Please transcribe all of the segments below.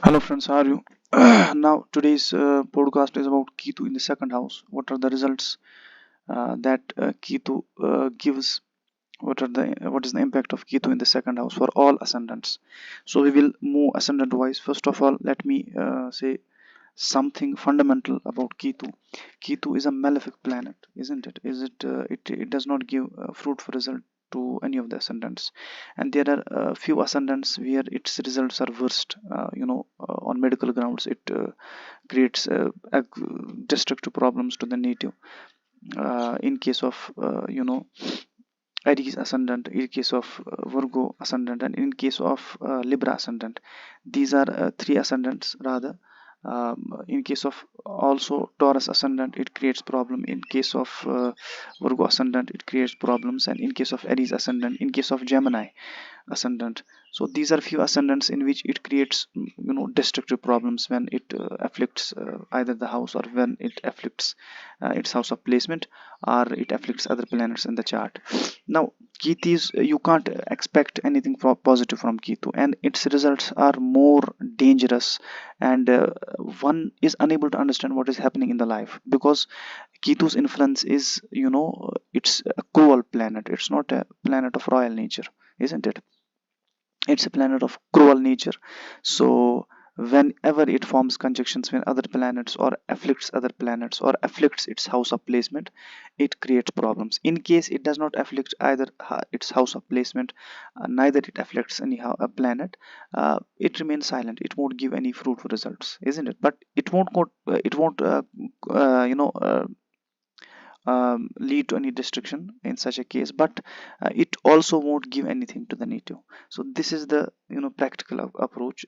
Hello friends, how are you? Now today's podcast is about Ketu in the second house. What are the results that Ketu gives? What is the impact of Ketu in the second house for all ascendants? So we will move ascendant wise. First of all, let me say something fundamental about Ketu. Ketu is a malefic planet, isn't it? Is it? It does not give fruitful result to any of the ascendants, and there are few ascendants where its results are worst. On medical grounds, it creates destructive problems to the native. In case of Aries ascendant, in case of Virgo ascendant, and in case of Libra ascendant. These are three ascendants rather. In case of also Taurus ascendant, it creates problem. In case of Virgo ascendant, it creates problems, and in case of Aries ascendant, in case of Gemini ascendant. So these are few ascendants in which it creates destructive problems when it afflicts either the house, or when it afflicts its house of placement, or it afflicts other planets in the chart. Now Ketu is, you can't expect anything positive from Ketu, and its results are more dangerous, and one is unable to understand what is happening in the life, because Ketu's influence is, it's a cruel planet. It's not a planet of royal nature, isn't it? It's a planet of cruel nature. So whenever it forms conjunctions with other planets, or afflicts other planets, or afflicts its house of placement, it creates problems. In case it does not afflict either its house of placement, neither it afflicts anyhow a planet, it remains silent. It won't give any fruitful results, isn't it? But it won't lead to any destruction in such a case, but it also won't give anything to the native. So this is the practical approach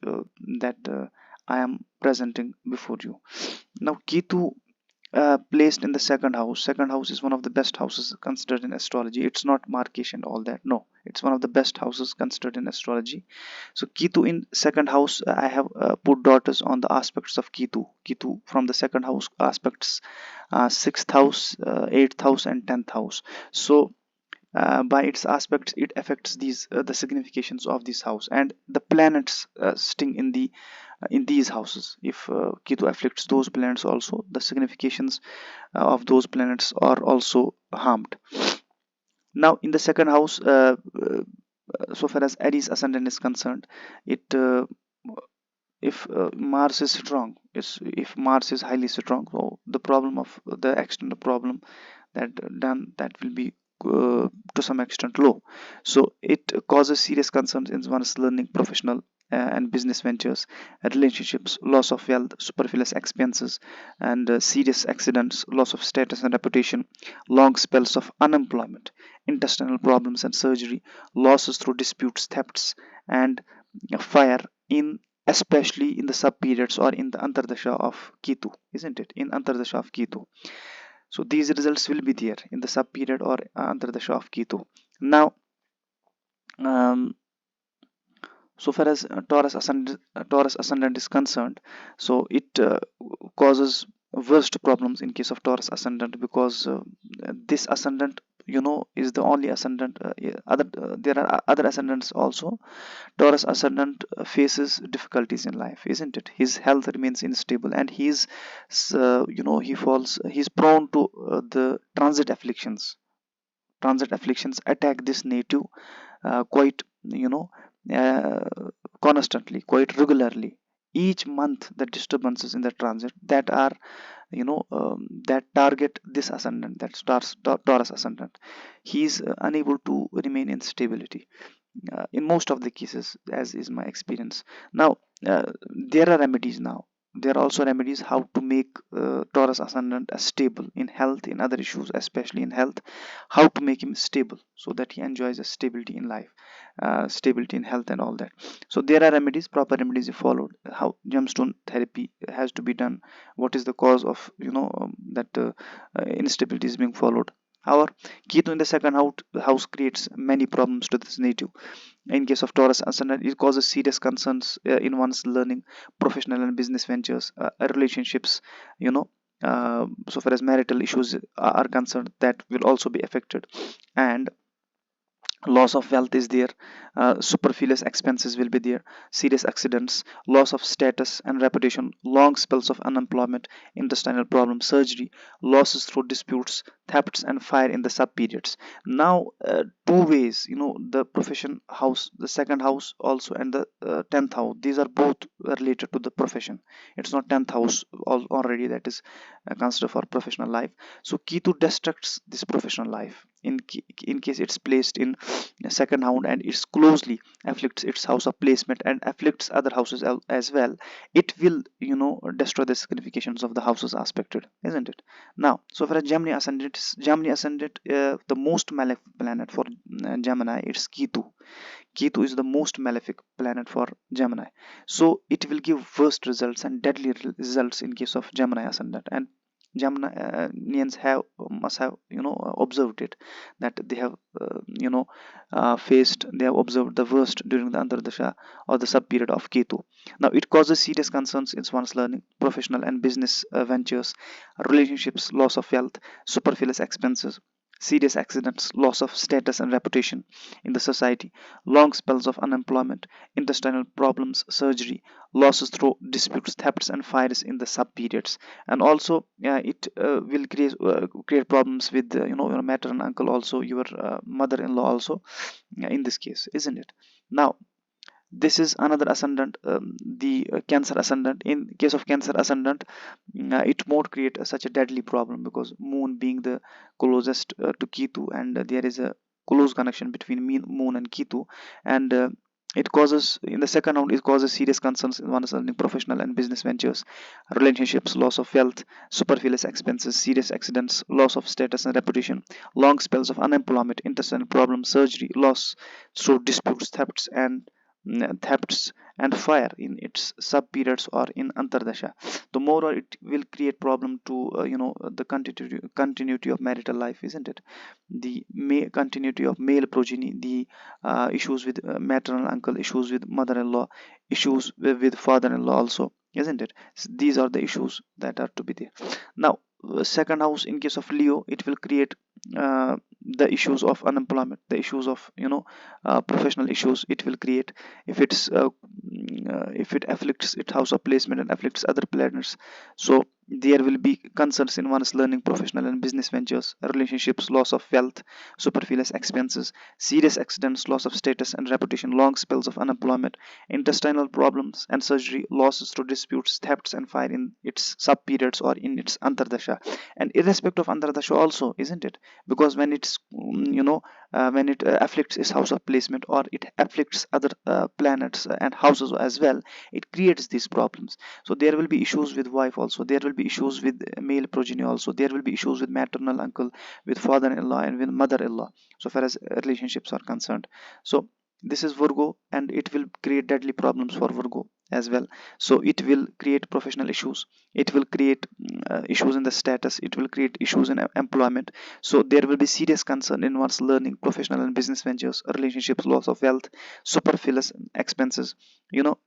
that I am presenting before you. Now Ketu placed in the second house. Second house is one of the best houses considered in astrology. It's not Markesh and all that, no, it's one of the best houses considered in astrology. So Ketu in second house, I have put daughters on the aspects of Ketu from the second house aspects, sixth house, eighth house, and 10th house. So by its aspects, it affects these the significations of this house, and the planets sitting in these houses. If Ketu afflicts those planets also, the significations of those planets are also harmed. Now in the second house, so far as Aries ascendant is concerned, it if Mars is strong, if Mars is highly strong, so the problem of the external problem that will be to some extent low. So it causes serious concerns in one's learning, professional and business ventures, relationships, loss of wealth, superfluous expenses, and serious accidents, loss of status and reputation, long spells of unemployment, intestinal problems and surgery, losses through disputes, thefts, and fire, in especially in the sub periods or in the antardasha of Ketu, isn't it? In antardasha of Ketu. So these results will be there in the sub period or antardasha of Ketu. Now so far as Taurus ascendant is concerned, so it causes worst problems in case of Taurus ascendant, because this ascendant, is the only ascendant. There are other ascendants also. Taurus ascendant faces difficulties in life, isn't it? His health remains unstable, and he's prone to the transit afflictions attack this native quite uh, constantly, quite regularly. Each month the disturbances in the transit that are that target this ascendant, that Taurus ascendant, he is unable to remain in stability in most of the cases, as is my experience. Now there are remedies. Now there are also remedies how to make Taurus ascendant stable in health, in other issues, especially in health, how to make him stable so that he enjoys a stability in life, stability in health and all that. So there are remedies, proper remedies followed, how gemstone therapy has to be done, what is the cause of that instability is being followed. However, Ketu in the second house creates many problems to this native. In case of Taurus ascendant, it causes serious concerns in one's learning, professional and business ventures, relationships, so far as marital issues are concerned, that will also be affected. And loss of wealth is there, superfluous expenses will be there, serious accidents, loss of status and reputation, long spells of unemployment, intestinal problems, surgery, losses through disputes, thefts and fire in the sub periods. Now two ways, the profession house, the second house also, and the 10th house, these are both related to the profession. It's not 10th house already that is considered for professional life. So Ketu destructs this professional life in case it's placed in second house and it's closely afflicts its house of placement and afflicts other houses as well. It will destroy the significations of the houses aspected, isn't it? Now, so for a Gemini ascendant, the most malefic planet for Gemini, it's Ketu. Ketu is the most malefic planet for Gemini. So it will give worst results and deadly results in case of Gemini ascendant. And Geminians must have observed it, that they have they have observed the worst during the Antardasha or the sub period of Ketu. Now it causes serious concerns in one's learning, professional and business ventures, relationships, loss of wealth, superfluous expenses, serious accidents, loss of status and reputation in the society, long spells of unemployment, intestinal problems, surgery, losses through disputes, thefts, and fires in the sub periods. And also, it will create problems with your maternal uncle, also your mother-in-law, also in this case, isn't it? Now, this is another ascendant, the Cancer ascendant. In case of Cancer ascendant, it won't create such a deadly problem, because moon being the closest to Ketu, and there is a close connection between moon and Ketu. And it causes, in the second round, it causes serious concerns in one's professional and business ventures, relationships, loss of wealth, superfluous expenses, serious accidents, loss of status and reputation, long spells of unemployment, intestinal problems, surgery, loss through disputes, thefts and fire in its sub periods or in Antardasha. The more it will create problem to the continuity of marital life, isn't it? The continuity of male progeny, the issues with maternal uncle, issues with mother-in-law, issues with father-in-law also, isn't it? So these are the issues that are to be there. Now, second house in case of Leo, it will create the issues of unemployment, the issues of professional issues it will create if it afflicts its house of placement and afflicts other planets. So there will be concerns in one's learning, professional and business ventures, relationships, loss of wealth, superfluous expenses, serious accidents, loss of status and reputation, long spells of unemployment, intestinal problems and surgery, losses through disputes, thefts and fire in its sub periods or in its Antardasha. And irrespective of Antardasha also, isn't it? Because when it's when it afflicts its house of placement or it afflicts other planets and houses as well, it creates these problems. So there will be issues with wife also, there will be issues with male progeny also, there will be issues with maternal uncle, with father-in-law and with mother-in-law, so far as relationships are concerned. So this is Virgo, and it will create deadly problems for Virgo as well. So it will create professional issues, it will create issues in the status, it will create issues in employment. So there will be serious concern in one's learning, professional and business ventures, relationships, loss of wealth, superfluous expenses,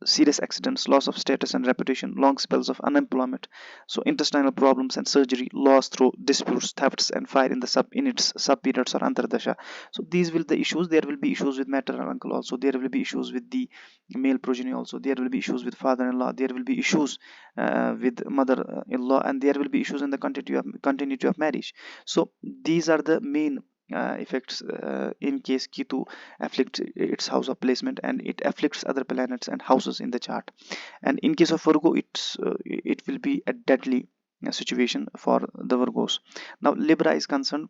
serious accidents, loss of status and reputation, long spells of unemployment, so intestinal problems and surgery, loss through disputes, thefts and fire in its sub periods or Antardasha. So these will the issues. There will be issues with maternal uncle also, there will be issues with the male progeny also, there will be issues with father-in-law, there will be issues with mother-in-law, and there will be issues in the continuity of marriage. So these are the main effects in case Ketu afflicts its house of placement and it afflicts other planets and houses in the chart. And in case of Virgo, it will be a deadly situation for the Virgos. Now Libra is concerned.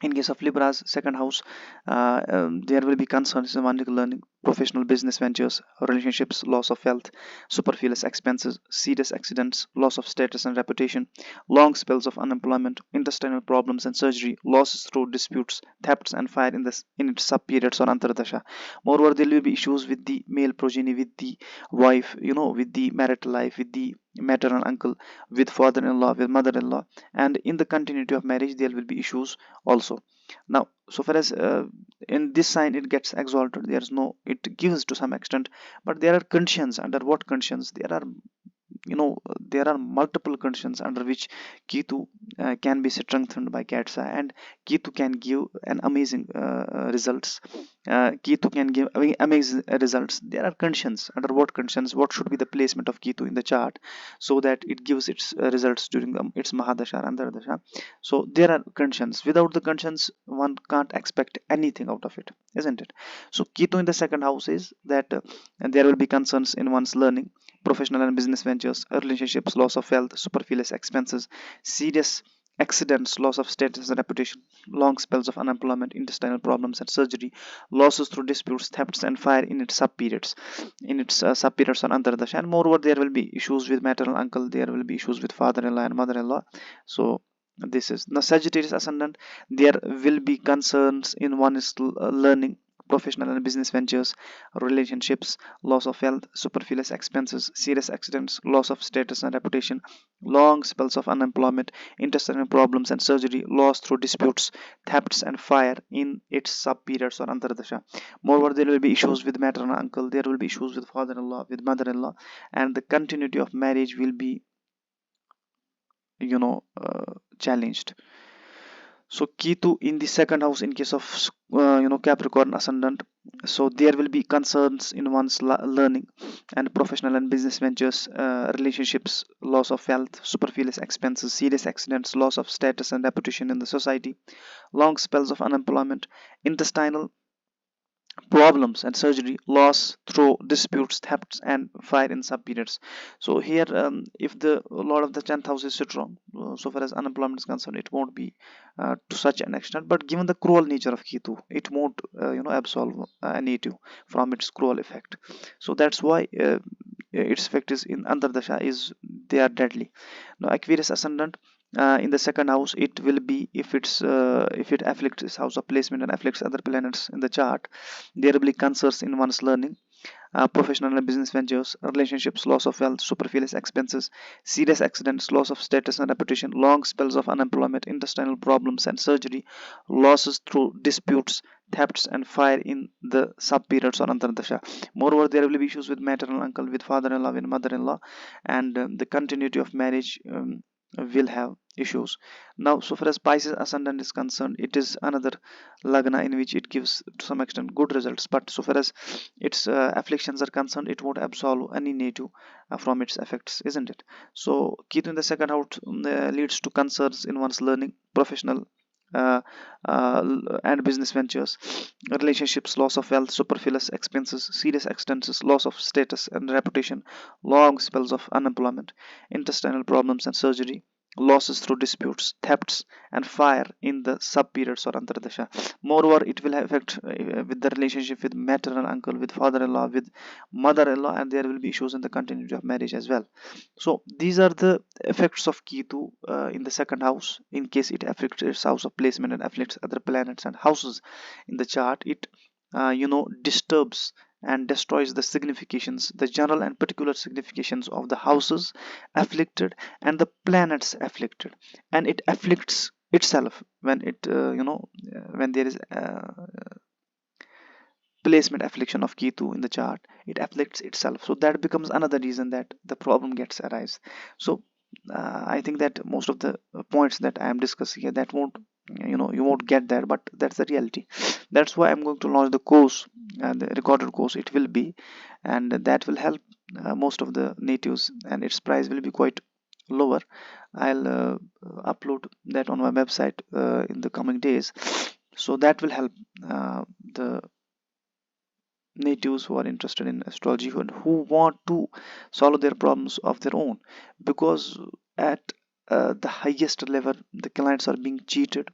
In case of Libra's second house, there will be concerns in learning, professional business ventures, relationships, loss of wealth, superfluous expenses, serious accidents, loss of status and reputation, long spells of unemployment, intestinal problems and surgery, losses through disputes, thefts and fire in its sub periods or Antardasha. Moreover, there will be issues with the male progeny, with the wife, with the marital life, with the maternal uncle, with father-in-law, with mother-in-law, and in the continuity of marriage there will be issues also. Now, so far as in this sign it gets exalted, there is no, it gives to some extent, but there are conditions. Under what conditions? There are there are multiple conditions under which Ketu can be strengthened by Katsa, and Ketu can give an amazing results. Ketu can give amazing results. There are conditions. Under what conditions, what should be the placement of Ketu in the chart so that it gives its results during its Mahadasha and Antardasha. So there are conditions. Without the conditions, one can't expect anything out of it, isn't it? So Ketu in the second house is that there will be concerns in one's learning, professional and business ventures, relationships, loss of health, superfluous expenses, serious accidents, loss of status and reputation, long spells of unemployment, intestinal problems and surgery, losses through disputes, thefts and fire in its sub periods on Antardasha. And moreover, there will be issues with maternal uncle, there will be issues with father-in-law and mother-in-law. So this is the Sagittarius ascendant. There will be concerns in one's learning, professional and business ventures, relationships, loss of health, superfluous expenses, serious accidents, loss of status and reputation, long spells of unemployment, intestinal problems and surgery, loss through disputes, thefts and fire in its sub periods or Antardasha. Moreover, there will be issues with maternal uncle, there will be issues with father-in-law, with mother-in-law, and the continuity of marriage will be challenged. So Ketu in the second house in case of Capricorn ascendant, so there will be concerns in one's learning and professional and business ventures, relationships, loss of health, superfluous expenses, serious accidents, loss of status and reputation in the society, long spells of unemployment, intestinal problems and surgery, loss through disputes, thefts and fire in sub periods. So here if the lord of the 10th house is strong, so far as unemployment is concerned, it won't be to such an extent, but given the cruel nature of Ketu, it won't absolve a native from its cruel effect. So that's why its effect is in Antardasha is they are deadly. Now Aquarius ascendant, in the second house, it will be if it afflicts this house of placement and afflicts other planets in the chart, there will be concerns in one's learning, professional and business ventures, relationships, loss of health, superfluous expenses, serious accidents, loss of status and reputation, long spells of unemployment, intestinal problems and surgery, losses through disputes, thefts and fire in the sub periods or Antardasha. Moreover, there will be issues with maternal uncle, with father-in-law, with mother-in-law, and the continuity of marriage will have issues. Now so far as Pisces ascendant is concerned, it is another lagna in which it gives to some extent good results, but so far as its afflictions are concerned, it won't absolve any native from its effects, isn't it? So Ketu in the second house leads to concerns in one's learning, professional uh, and business ventures, relationships, loss of health, superfluous expenses, serious accidents, loss of status and reputation, long spells of unemployment, intestinal problems and surgery, losses through disputes, thefts and fire in the sub periods or Antardasha. Moreover, it will affect with the relationship with maternal uncle, with father-in-law, with mother-in-law, and there will be issues in the continuity of marriage as well. So these are the effects of Ketu in the second house. In case it affects its house of placement and afflicts other planets and houses in the chart, it disturbs and destroys the significations, the general and particular significations of the houses afflicted and the planets afflicted, and it afflicts itself when it when there is placement affliction of Ketu in the chart, it afflicts itself. So that becomes another reason that the problem gets arise. So I think that most of the points that I am discussing here, that won't you won't get there, but that's the reality. That's why I'm going to launch the course, the recorded course it will be, and that will help most of the natives, and its price will be quite lower. I'll upload that on my website in the coming days, so that will help the natives who are interested in astrology and who want to solve their problems of their own, because at the highest level the clients are being cheated.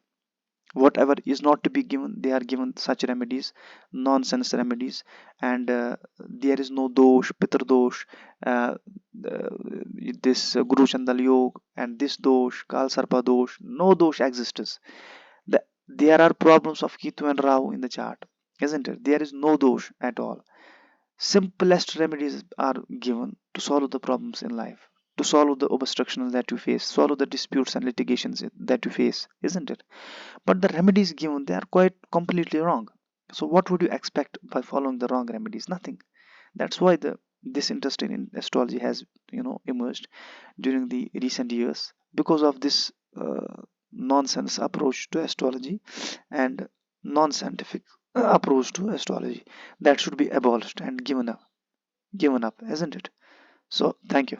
Whatever is not to be given, they are given such remedies, nonsense remedies, and there is no dosh, pitr dosh, uh, this guru chandal yog and this dosh, kal sarpa dosh, no dosh exists. There are problems of Ketu and Rahu in the chart, isn't it? There is no dosh at all. Simplest remedies are given to solve the problems in life, to solve the obstructions that you face, solve the disputes and litigations that you face, isn't it? But the remedies given, they are quite completely wrong. So what would you expect by following the wrong remedies? Nothing. That's why the this interest in astrology has emerged during the recent years because of this nonsense approach to astrology and non-scientific approach to astrology that should be abolished and given up, isn't it? So thank you.